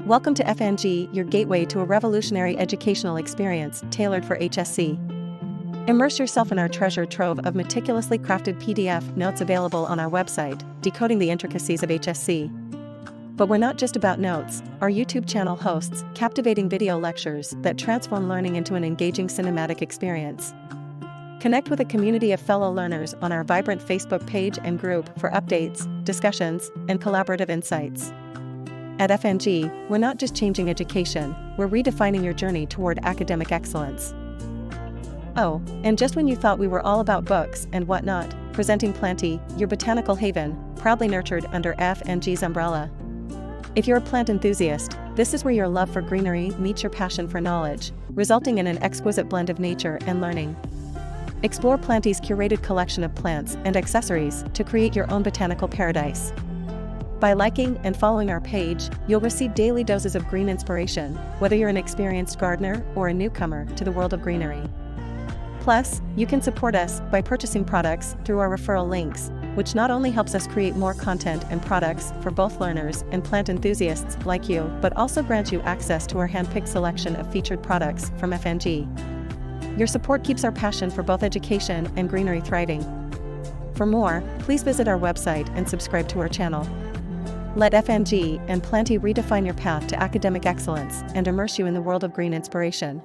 Welcome to FNG, your gateway to a revolutionary educational experience tailored for HSC. Immerse yourself in our treasure trove of meticulously crafted PDF notes available on our website, Decoding the Intricacies of HSC. But we're not just about notes. Our YouTube channel hosts captivating video lectures that transform learning into an engaging cinematic experience. Connect with a community of fellow learners on our vibrant Facebook page and group for updates, discussions, and collaborative insights. At FNG, we're not just changing education, we're redefining your journey toward academic excellence. Oh, and just when you thought we were all about books and whatnot, presenting Planty, your botanical haven, proudly nurtured under FNG's umbrella. If you're a plant enthusiast, this is where your love for greenery meets your passion for knowledge, resulting in an exquisite blend of nature and learning. Explore Planty's curated collection of plants and accessories to create your own botanical paradise. By liking and following our page, you'll receive daily doses of green inspiration, whether you're an experienced gardener or a newcomer to the world of greenery. Plus, you can support us by purchasing products through our referral links, which not only helps us create more content and products for both learners and plant enthusiasts like you, but also grants you access to our hand-picked selection of featured products from FNG. Your support keeps our passion for both education and greenery thriving. For more, please visit our website and subscribe to our channel. Let FNG and Planty redefine your path to academic excellence and immerse you in the world of green inspiration.